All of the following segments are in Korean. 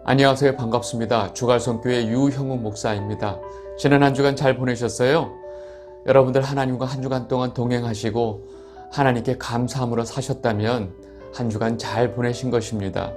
안녕하세요. 반갑습니다. 주갈성교회 유형우 목사입니다. 지난 한 주간 잘 보내셨어요? 여러분들 하나님과 한 주간 동안 동행하시고 하나님께 감사함으로 사셨다면 한 주간 잘 보내신 것입니다.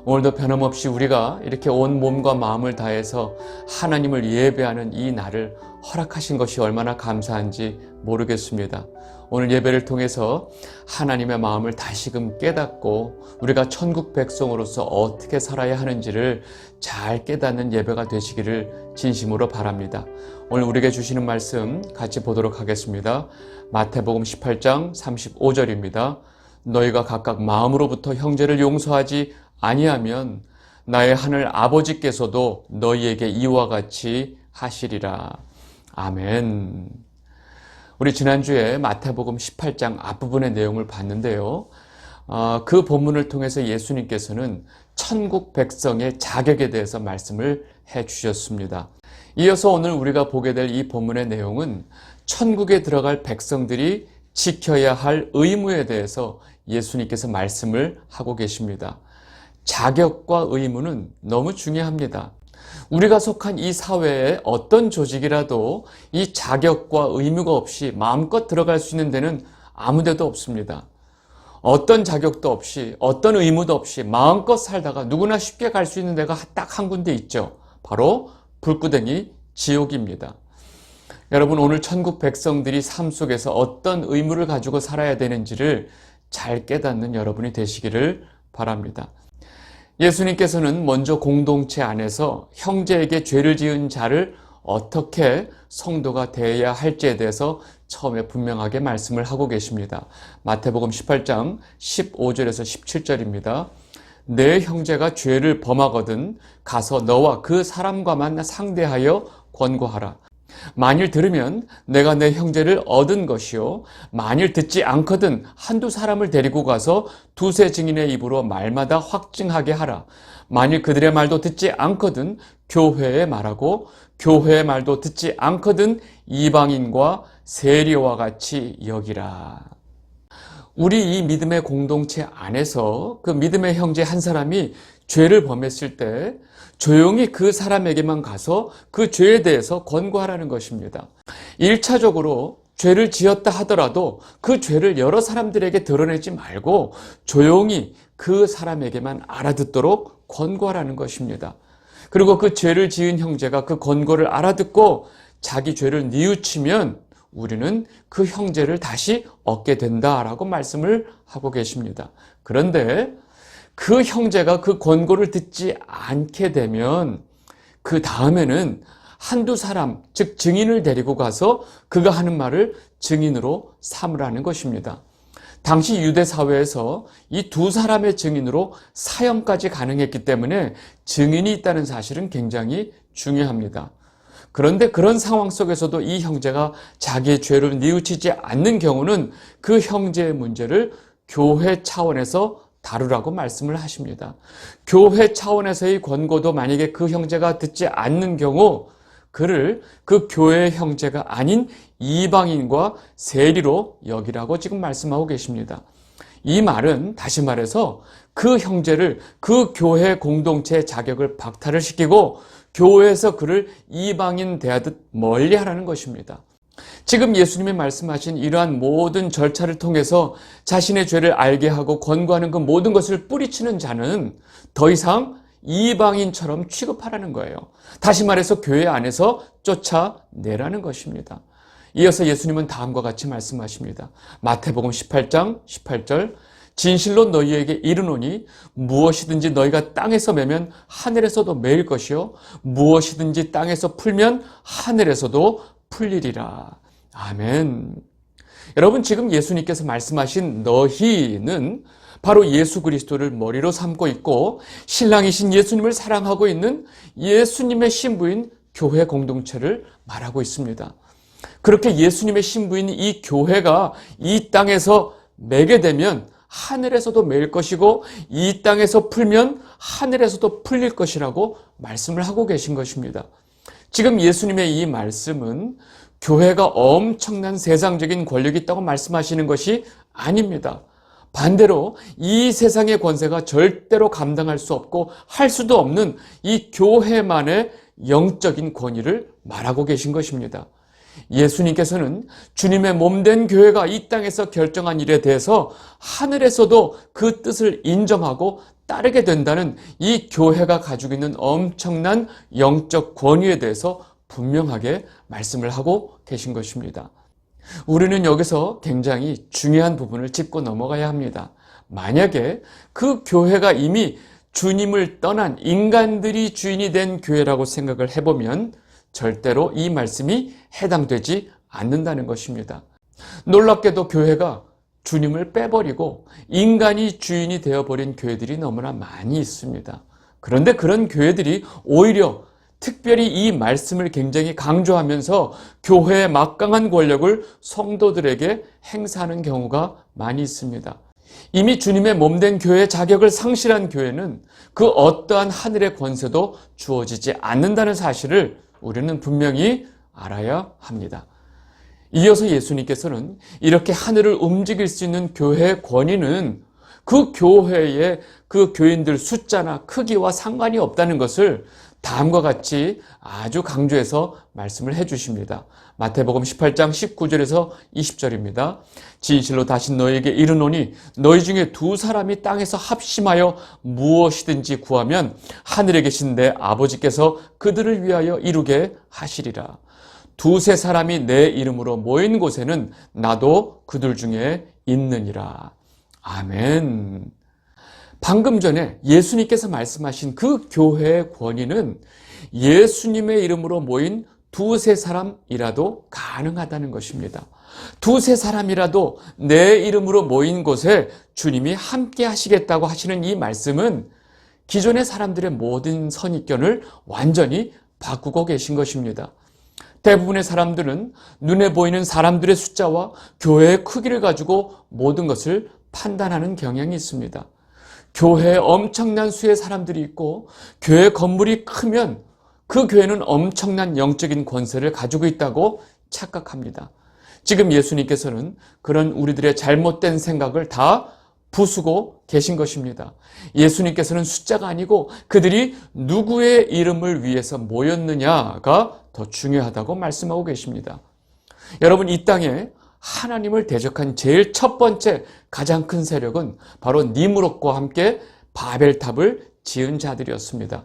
오늘도 변함없이 우리가 이렇게 온 몸과 마음을 다해서 하나님을 예배하는 이 날을 허락하신 것이 얼마나 감사한지 모르겠습니다. 오늘 예배를 통해서 하나님의 마음을 다시금 깨닫고 우리가 천국 백성으로서 어떻게 살아야 하는지를 잘 깨닫는 예배가 되시기를 진심으로 바랍니다. 오늘 우리에게 주시는 말씀 같이 보도록 하겠습니다. 마태복음 18장 35절입니다. 너희가 각각 마음으로부터 형제를 용서하지 아니하면 나의 하늘 아버지께서도 너희에게 이와 같이 하시리라. 아멘. 우리 지난주에 마태복음 18장 앞부분의 내용을 봤는데요. 그 본문을 통해서 예수님께서는 천국 백성의 자격에 대해서 말씀을 해 주셨습니다. 이어서 오늘 우리가 보게 될 이 본문의 내용은 천국에 들어갈 백성들이 지켜야 할 의무에 대해서 예수님께서 말씀을 하고 계십니다. 자격과 의무는 너무 중요합니다. 우리가 속한 이 사회의 어떤 조직이라도 이 자격과 의무가 없이 마음껏 들어갈 수 있는 데는 아무 데도 없습니다. 어떤 자격도 없이 어떤 의무도 없이 마음껏 살다가 누구나 쉽게 갈 수 있는 데가 딱 한 군데 있죠. 바로 불구덩이 지옥입니다. 여러분, 오늘 천국 백성들이 삶 속에서 어떤 의무를 가지고 살아야 되는지를 잘 깨닫는 여러분이 되시기를 바랍니다. 예수님께서는 먼저 공동체 안에서 형제에게 죄를 지은 자를 어떻게 성도가 대해야 할지에 대해서 처음에 분명하게 말씀을 하고 계십니다. 마태복음 18장 15절에서 17절입니다. 내 형제가 죄를 범하거든 가서 너와 그 사람과만 상대하여 권고하라. 만일 들으면 내가 내 형제를 얻은 것이요 만일 듣지 않거든 한두 사람을 데리고 가서 두세 증인의 입으로 말마다 확증하게 하라. 만일 그들의 말도 듣지 않거든 교회에 말하고 교회의 말도 듣지 않거든 이방인과 세리와 같이 여기라. 우리 이 믿음의 공동체 안에서 그 믿음의 형제 한 사람이 죄를 범했을 때 조용히 그 사람에게만 가서 그 죄에 대해서 권고하라는 것입니다. 1차적으로 죄를 지었다 하더라도 그 죄를 여러 사람들에게 드러내지 말고 조용히 그 사람에게만 알아듣도록 권고하라는 것입니다. 그리고 그 죄를 지은 형제가 그 권고를 알아듣고 자기 죄를 뉘우치면 우리는 그 형제를 다시 얻게 된다라고 말씀을 하고 계십니다. 그런데 그 형제가 그 권고를 듣지 않게 되면 그 다음에는 한두 사람, 즉 증인을 데리고 가서 그가 하는 말을 증인으로 삼으라는 것입니다. 당시 유대 사회에서 이 두 사람의 증인으로 사형까지 가능했기 때문에 증인이 있다는 사실은 굉장히 중요합니다. 그런데 그런 상황 속에서도 이 형제가 자기의 죄를 뉘우치지 않는 경우는 그 형제의 문제를 교회 차원에서 다루라고 말씀을 하십니다. 교회 차원에서의 권고도 만약에 그 형제가 듣지 않는 경우 그를 그 교회의 형제가 아닌 이방인과 세리로 여기라고 지금 말씀하고 계십니다. 이 말은 다시 말해서 그 형제를 그 교회 공동체의 자격을 박탈을 시키고 교회에서 그를 이방인 대하듯 멀리하라는 것입니다. 지금 예수님이 말씀하신 이러한 모든 절차를 통해서 자신의 죄를 알게 하고 권고하는 그 모든 것을 뿌리치는 자는 더 이상 이방인처럼 취급하라는 거예요. 다시 말해서 교회 안에서 쫓아내라는 것입니다. 이어서 예수님은 다음과 같이 말씀하십니다. 마태복음 18장 18절 진실로 너희에게 이르노니 무엇이든지 너희가 땅에서 매면 하늘에서도 매일 것이요 무엇이든지 땅에서 풀면 하늘에서도 풀리리라. 아멘. 여러분, 지금 예수님께서 말씀하신 너희는 바로 예수 그리스도를 머리로 삼고 있고 신랑이신 예수님을 사랑하고 있는 예수님의 신부인 교회 공동체를 말하고 있습니다. 그렇게 예수님의 신부인 이 교회가 이 땅에서 매게 되면 하늘에서도 매일 것이고 이 땅에서 풀면 하늘에서도 풀릴 것이라고 말씀을 하고 계신 것입니다. 지금 예수님의 이 말씀은 교회가 엄청난 세상적인 권력이 있다고 말씀하시는 것이 아닙니다. 반대로 이 세상의 권세가 절대로 감당할 수 없고 할 수도 없는 이 교회만의 영적인 권위를 말하고 계신 것입니다. 예수님께서는 주님의 몸된 교회가 이 땅에서 결정한 일에 대해서 하늘에서도 그 뜻을 인정하고 따르게 된다는 이 교회가 가지고 있는 엄청난 영적 권위에 대해서 분명하게 말씀을 하고 계신 것입니다. 우리는 여기서 굉장히 중요한 부분을 짚고 넘어가야 합니다. 만약에 그 교회가 이미 주님을 떠난 인간들이 주인이 된 교회라고 생각을 해보면 절대로 이 말씀이 해당되지 않는다는 것입니다. 놀랍게도 교회가 주님을 빼버리고 인간이 주인이 되어버린 교회들이 너무나 많이 있습니다. 그런데 그런 교회들이 오히려 특별히 이 말씀을 굉장히 강조하면서 교회의 막강한 권력을 성도들에게 행사하는 경우가 많이 있습니다. 이미 주님의 몸된 교회의 자격을 상실한 교회는 그 어떠한 하늘의 권세도 주어지지 않는다는 사실을 우리는 분명히 알아야 합니다. 이어서 예수님께서는 이렇게 하늘을 움직일 수 있는 교회의 권위는 그 교회의 그 교인들 숫자나 크기와 상관이 없다는 것을 다음과 같이 아주 강조해서 말씀을 해주십니다. 마태복음 18장 19절에서 20절입니다. 진실로 다시 너희에게 이르노니 너희 중에 두 사람이 땅에서 합심하여 무엇이든지 구하면 하늘에 계신 내 아버지께서 그들을 위하여 이루게 하시리라. 두세 사람이 내 이름으로 모인 곳에는 나도 그들 중에 있느니라. 아멘. 방금 전에 예수님께서 말씀하신 그 교회의 권위는 예수님의 이름으로 모인 두세 사람이라도 가능하다는 것입니다. 두세 사람이라도 내 이름으로 모인 곳에 주님이 함께 하시겠다고 하시는 이 말씀은 기존의 사람들의 모든 선입견을 완전히 바꾸고 계신 것입니다. 대부분의 사람들은 눈에 보이는 사람들의 숫자와 교회의 크기를 가지고 모든 것을 판단하는 경향이 있습니다. 교회에 엄청난 수의 사람들이 있고 교회 건물이 크면 그 교회는 엄청난 영적인 권세를 가지고 있다고 착각합니다. 지금 예수님께서는 그런 우리들의 잘못된 생각을 다 부수고 계신 것입니다. 예수님께서는 숫자가 아니고 그들이 누구의 이름을 위해서 모였느냐가 더 중요하다고 말씀하고 계십니다. 여러분, 이 땅에 하나님을 대적한 제일 첫 번째 가장 큰 세력은 바로 니므롯과 함께 바벨탑을 지은 자들이었습니다.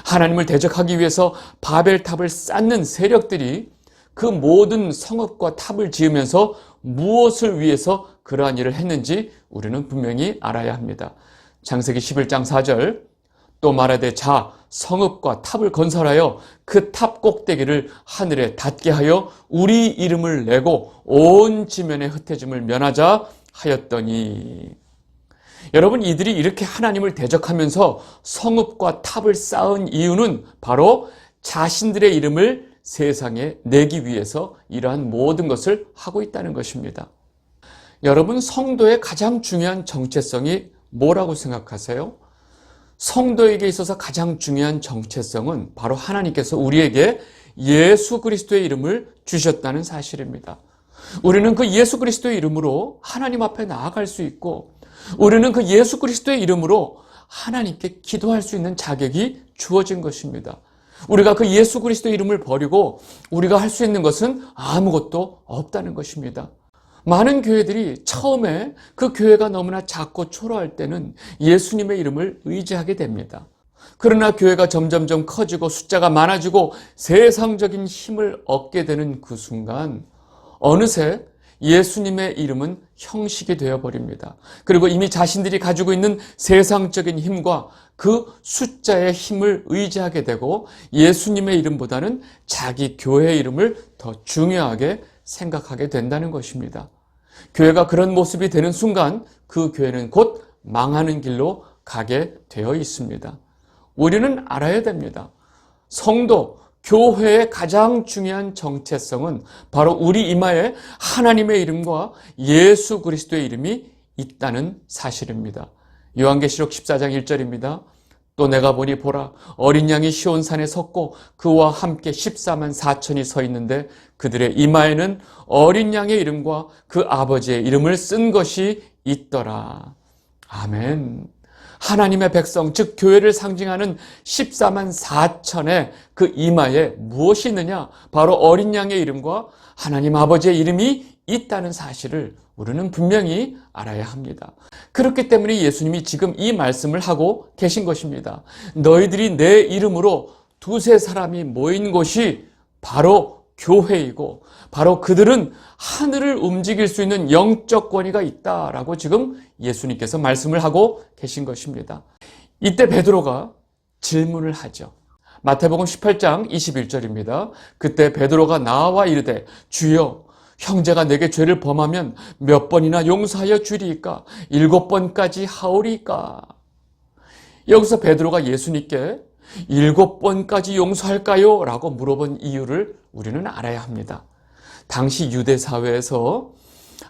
하나님을 대적하기 위해서 바벨탑을 쌓는 세력들이 그 모든 성읍과 탑을 지으면서 무엇을 위해서 그러한 일을 했는지 우리는 분명히 알아야 합니다. 창세기 11장 4절 또 말하되 자 성읍과 탑을 건설하여 그 탑 꼭대기를 하늘에 닿게 하여 우리 이름을 내고 온 지면의 흩어짐을 면하자 하였더니, 여러분, 이들이 이렇게 하나님을 대적하면서 성읍과 탑을 쌓은 이유는 바로 자신들의 이름을 세상에 내기 위해서 이러한 모든 것을 하고 있다는 것입니다. 여러분, 성도의 가장 중요한 정체성이 뭐라고 생각하세요? 성도에게 있어서 가장 중요한 정체성은 바로 하나님께서 우리에게 예수 그리스도의 이름을 주셨다는 사실입니다. 우리는 그 예수 그리스도의 이름으로 하나님 앞에 나아갈 수 있고, 우리는 그 예수 그리스도의 이름으로 하나님께 기도할 수 있는 자격이 주어진 것입니다. 우리가 그 예수 그리스도의 이름을 버리고 우리가 할 수 있는 것은 아무것도 없다는 것입니다. 많은 교회들이 처음에 그 교회가 너무나 작고 초라할 때는 예수님의 이름을 의지하게 됩니다. 그러나 교회가 점점점 커지고 숫자가 많아지고 세상적인 힘을 얻게 되는 그 순간 어느새 예수님의 이름은 형식이 되어버립니다. 그리고 이미 자신들이 가지고 있는 세상적인 힘과 그 숫자의 힘을 의지하게 되고 예수님의 이름보다는 자기 교회의 이름을 더 중요하게 생각하게 된다는 것입니다. 교회가 그런 모습이 되는 순간 그 교회는 곧 망하는 길로 가게 되어 있습니다. 우리는 알아야 됩니다. 성도, 교회의 가장 중요한 정체성은 바로 우리 이마에 하나님의 이름과 예수 그리스도의 이름이 있다는 사실입니다. 요한계시록 14장 1절입니다. 또 내가 보니 보라, 어린 양이 시온산에 섰고 그와 함께 14만 4천이 서 있는데 그들의 이마에는 어린 양의 이름과 그 아버지의 이름을 쓴 것이 있더라. 아멘. 하나님의 백성, 즉 교회를 상징하는 14만 4천의 그 이마에 무엇이 있느냐? 바로 어린 양의 이름과 하나님 아버지의 이름이 있다는 사실을 우리는 분명히 알아야 합니다. 그렇기 때문에 예수님이 지금 이 말씀을 하고 계신 것입니다. 너희들이 내 이름으로 두세 사람이 모인 곳이 바로 교회이고, 바로 그들은 하늘을 움직일 수 있는 영적 권위가 있다라고 지금 예수님께서 말씀을 하고 계신 것입니다. 이때 베드로가 질문을 하죠. 마태복음 18장 21절입니다. 그때 베드로가 나와 이르되 주여, 형제가 내게 죄를 범하면 몇 번이나 용서하여 주리이까? 7번까지 하오리이까? 여기서 베드로가 예수님께 7번까지 용서할까요? 라고 물어본 이유를 우리는 알아야 합니다. 당시 유대 사회에서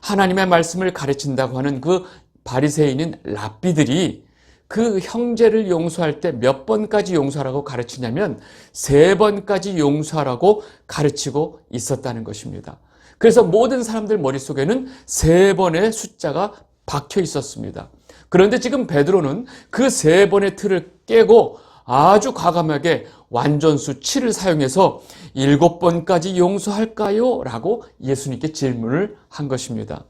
하나님의 말씀을 가르친다고 하는 그 바리새인인 랍비들이 그 형제를 용서할 때 몇 번까지 용서하라고 가르치냐면 3번까지 용서하라고 가르치고 있었다는 것입니다. 그래서 모든 사람들 머릿속에는 3번의 숫자가 박혀 있었습니다. 그런데 지금 베드로는 그 3번의 틀을 깨고 아주 과감하게 완전수 7을 사용해서 7번까지 용서할까요? 라고 예수님께 질문을 한 것입니다.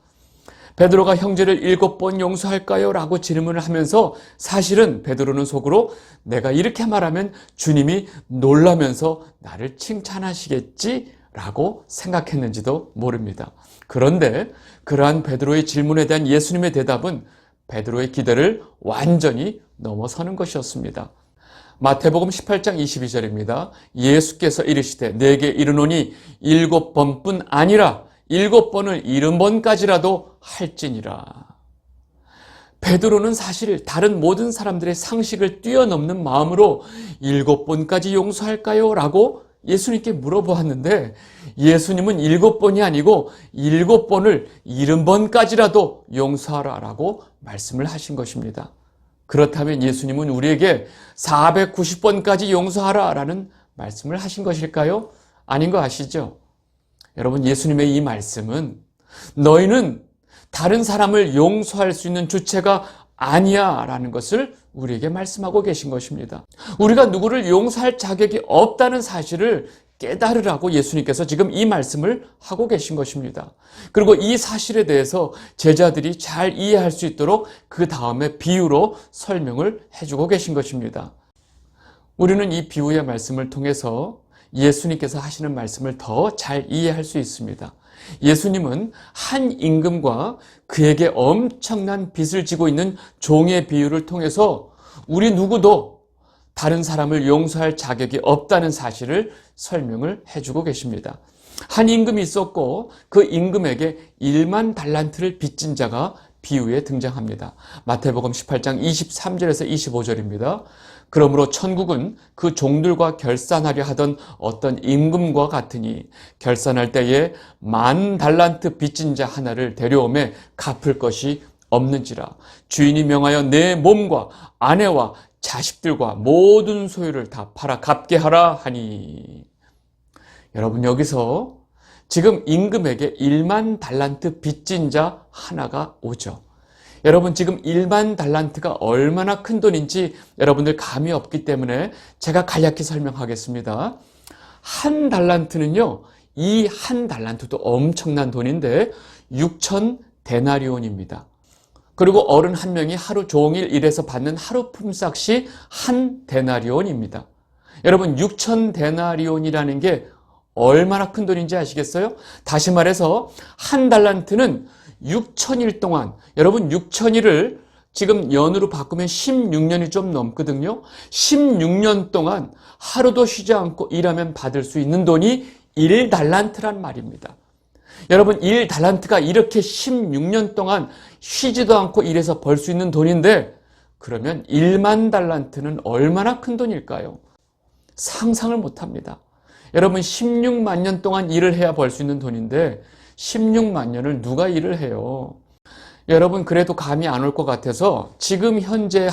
베드로가 형제를 7번 용서할까요? 라고 질문을 하면서 사실은 베드로는 속으로 내가 이렇게 말하면 주님이 놀라면서 나를 칭찬하시겠지? 라고 생각했는지도 모릅니다. 그런데 그러한 베드로의 질문에 대한 예수님의 대답은 베드로의 기대를 완전히 넘어서는 것이었습니다. 마태복음 18장 22절입니다. 예수께서 이르시되 내게 이르노니 7번뿐 아니라 7번을 70번까지라도 할지니라. 베드로는 사실 다른 모든 사람들의 상식을 뛰어넘는 마음으로 7번까지 용서할까요? 라고 예수님께 물어보았는데 예수님은 7번이 아니고 7번을 70번까지라도 용서하라 라고 말씀을 하신 것입니다. 그렇다면 예수님은 우리에게 490번까지 용서하라 라는 말씀을 하신 것일까요? 아닌 거 아시죠? 여러분, 예수님의 이 말씀은 너희는 다른 사람을 용서할 수 있는 주체가 아니야 라는 것을 우리에게 말씀하고 계신 것입니다. 우리가 누구를 용서할 자격이 없다는 사실을 깨달으라고 예수님께서 지금 이 말씀을 하고 계신 것입니다. 그리고 이 사실에 대해서 제자들이 잘 이해할 수 있도록 그 다음에 비유로 설명을 해주고 계신 것입니다. 우리는 이 비유의 말씀을 통해서 예수님께서 하시는 말씀을 더 잘 이해할 수 있습니다. 예수님은 한 임금과 그에게 엄청난 빚을 지고 있는 종의 비유를 통해서 우리 누구도 다른 사람을 용서할 자격이 없다는 사실을 설명을 해주고 계십니다. 한 임금이 있었고 그 임금에게 1만 달란트를 빚진 자가 비유에 등장합니다. 마태복음 18장 23절에서 25절입니다. 그러므로 천국은 그 종들과 결산하려 하던 어떤 임금과 같으니 결산할 때에 1만 달란트 빚진 자 하나를 데려오매 갚을 것이 없는지라. 주인이 명하여 내 몸과 아내와 자식들과 모든 소유를 다 팔아 갚게 하라 하니. 여러분, 여기서 지금 임금에게 1만 달란트 빚진 자 하나가 오죠. 여러분, 지금 1만 달란트가 얼마나 큰 돈인지 여러분들 감이 없기 때문에 제가 간략히 설명하겠습니다. 한 달란트는요, 이 한 달란트도 엄청난 돈인데 6천 데나리온입니다. 그리고 어른 한 명이 하루 종일 일해서 받는 하루 품삯이 한 데나리온입니다. 여러분, 6천 데나리온이라는 게 얼마나 큰 돈인지 아시겠어요? 다시 말해서 한 달란트는 6천일 동안, 여러분 6천일을 지금 연으로 바꾸면 16년이 좀 넘거든요. 16년 동안 하루도 쉬지 않고 일하면 받을 수 있는 돈이 1달란트란 말입니다. 여러분, 1달란트가 이렇게 16년 동안 쉬지도 않고 일해서 벌 수 있는 돈인데 그러면 1만 달란트는 얼마나 큰 돈일까요? 상상을 못합니다. 여러분, 16만 년 동안 일을 해야 벌 수 있는 돈인데 16만 년을 누가 일을 해요? 여러분 그래도 감이 안 올 것 같아서 지금 현재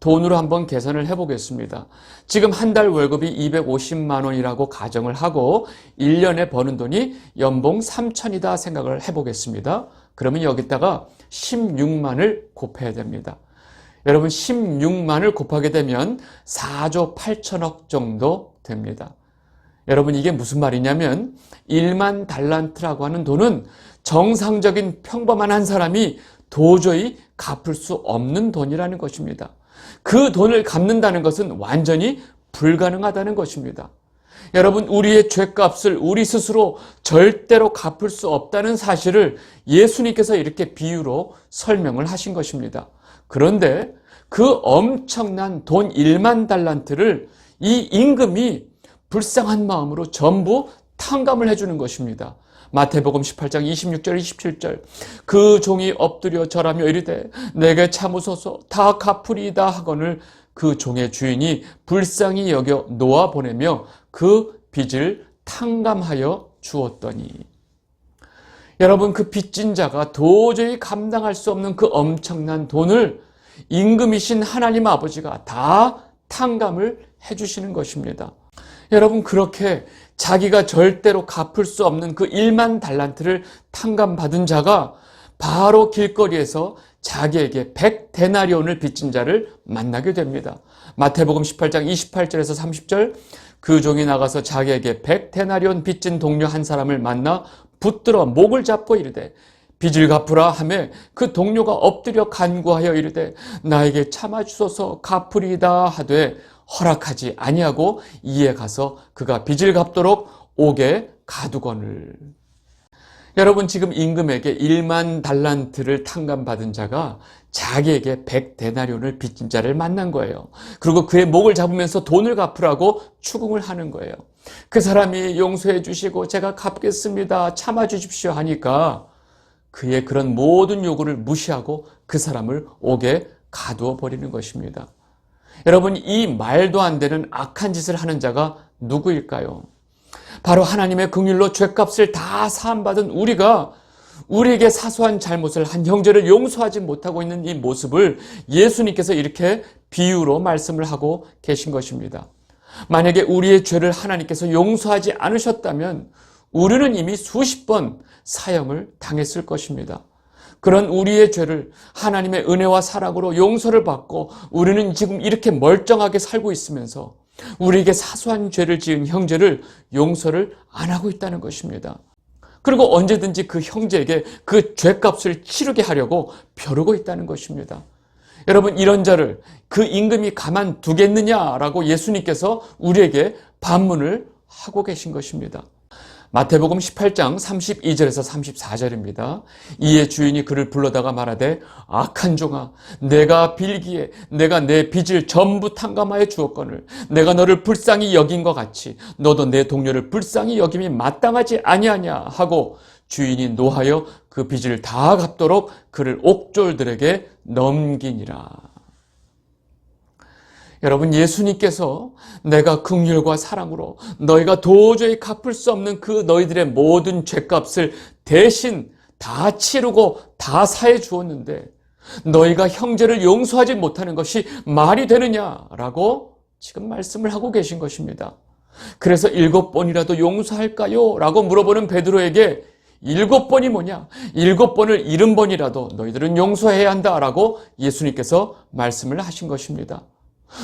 돈으로 한번 계산을 해보겠습니다. 지금 한 달 월급이 250만 원이라고 가정을 하고 1년에 버는 돈이 연봉 3천이다 생각을 해보겠습니다. 그러면 여기다가 16만을 곱해야 됩니다. 여러분 16만을 곱하게 되면 4조 8천억 정도 됩니다. 여러분 이게 무슨 말이냐면 1만 달란트라고 하는 돈은 정상적인 평범한 한 사람이 도저히 갚을 수 없는 돈이라는 것입니다. 그 돈을 갚는다는 것은 완전히 불가능하다는 것입니다. 여러분 우리의 죄값을 우리 스스로 절대로 갚을 수 없다는 사실을 예수님께서 이렇게 비유로 설명을 하신 것입니다. 그런데 그 엄청난 돈 1만 달란트를 이 임금이 불쌍한 마음으로 전부 탕감을 해주는 것입니다. 마태복음 18장 26절 27절 그 종이 엎드려 절하며 이르되 내게 참으소서 다 갚으리이다 하거늘 그 종의 주인이 불쌍히 여겨 놓아 보내며 그 빚을 탕감하여 주었더니 여러분 그 빚진 자가 도저히 감당할 수 없는 그 엄청난 돈을 임금이신 하나님 아버지가 다 탕감을 해주시는 것입니다. 여러분 그렇게 자기가 절대로 갚을 수 없는 그 1만 달란트를 탕감받은 자가 바로 길거리에서 자기에게 100데나리온을 빚진 자를 만나게 됩니다. 마태복음 18장 28절에서 30절 그 종이 나가서 자기에게 100데나리온 빚진 동료 한 사람을 만나 붙들어 목을 잡고 이르되 빚을 갚으라 하매 그 동료가 엎드려 간구하여 이르되 나에게 참아주소서 갚으리이다 하되 허락하지 아니하고 이에 가서 그가 빚을 갚도록 옥에 가두거늘. 여러분 지금 임금에게 1만 달란트를 탕감받은 자가 자기에게 100데나리온을 빚진 자를 만난 거예요. 그리고 그의 목을 잡으면서 돈을 갚으라고 추궁을 하는 거예요. 그 사람이 용서해 주시고 제가 갚겠습니다. 참아 주십시오 하니까 그의 그런 모든 요구를 무시하고 그 사람을 옥에 가두어 버리는 것입니다. 여러분 이 말도 안 되는 악한 짓을 하는 자가 누구일까요? 바로 하나님의 긍휼로 죄값을 다 사함받은 우리가 우리에게 사소한 잘못을 한 형제를 용서하지 못하고 있는 이 모습을 예수님께서 이렇게 비유로 말씀을 하고 계신 것입니다. 만약에 우리의 죄를 하나님께서 용서하지 않으셨다면 우리는 이미 수십 번 사형을 당했을 것입니다. 그런 우리의 죄를 하나님의 은혜와 사랑으로 용서를 받고 우리는 지금 이렇게 멀쩡하게 살고 있으면서 우리에게 사소한 죄를 지은 형제를 용서를 안 하고 있다는 것입니다. 그리고 언제든지 그 형제에게 그 죄값을 치르게 하려고 벼르고 있다는 것입니다. 여러분 이런 자를 그 임금이 가만두겠느냐라고 예수님께서 우리에게 반문을 하고 계신 것입니다. 마태복음 18장 32절에서 34절입니다. 이에 주인이 그를 불러다가 말하되 악한 종아 내가 빌기에 내가 내 빚을 전부 탕감하여 주었거늘 내가 너를 불쌍히 여긴 것 같이 너도 내 동료를 불쌍히 여김이 마땅하지 아니하냐 하고 주인이 노하여 그 빚을 다 갚도록 그를 옥졸들에게 넘기니라. 여러분 예수님께서 내가 긍휼과 사랑으로 너희가 도저히 갚을 수 없는 그 너희들의 모든 죄값을 대신 다 치르고 다 사해 주었는데 너희가 형제를 용서하지 못하는 것이 말이 되느냐라고 지금 말씀을 하고 계신 것입니다. 그래서 7번이라도 용서할까요? 라고 물어보는 베드로에게 7번이 뭐냐? 7번을 70번이라도 너희들은 용서해야 한다라고 예수님께서 말씀을 하신 것입니다.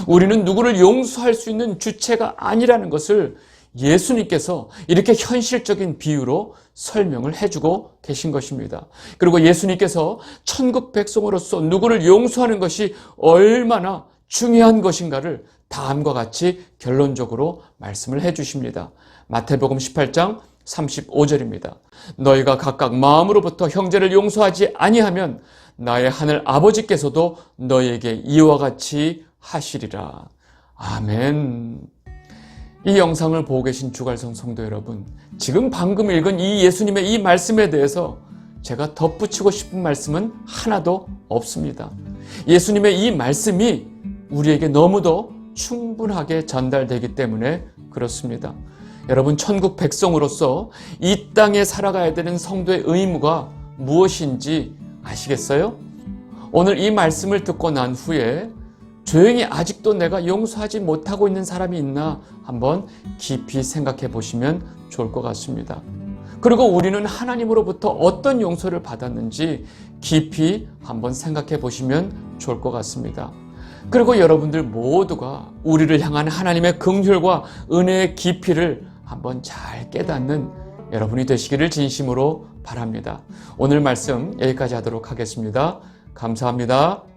우리는 누구를 용서할 수 있는 주체가 아니라는 것을 예수님께서 이렇게 현실적인 비유로 설명을 해주고 계신 것입니다. 그리고 예수님께서 천국 백성으로서 누구를 용서하는 것이 얼마나 중요한 것인가를 다음과 같이 결론적으로 말씀을 해주십니다. 마태복음 18장 35절입니다. 너희가 각각 마음으로부터 형제를 용서하지 아니하면 나의 하늘 아버지께서도 너희에게 이와 같이 하시리라. 아멘. 이 영상을 보고 계신 주갈성 성도 여러분, 지금 방금 읽은 이 예수님의 이 말씀에 대해서 제가 덧붙이고 싶은 말씀은 하나도 없습니다. 예수님의 이 말씀이 우리에게 너무도 충분하게 전달되기 때문에 그렇습니다. 여러분 천국 백성으로서 이 땅에 살아가야 되는 성도의 의무가 무엇인지 아시겠어요? 오늘 이 말씀을 듣고 난 후에 조용히 아직도 내가 용서하지 못하고 있는 사람이 있나 한번 깊이 생각해 보시면 좋을 것 같습니다. 그리고 우리는 하나님으로부터 어떤 용서를 받았는지 깊이 한번 생각해 보시면 좋을 것 같습니다. 그리고 여러분들 모두가 우리를 향한 하나님의 긍휼과 은혜의 깊이를 한번 잘 깨닫는 여러분이 되시기를 진심으로 바랍니다. 오늘 말씀 여기까지 하도록 하겠습니다. 감사합니다.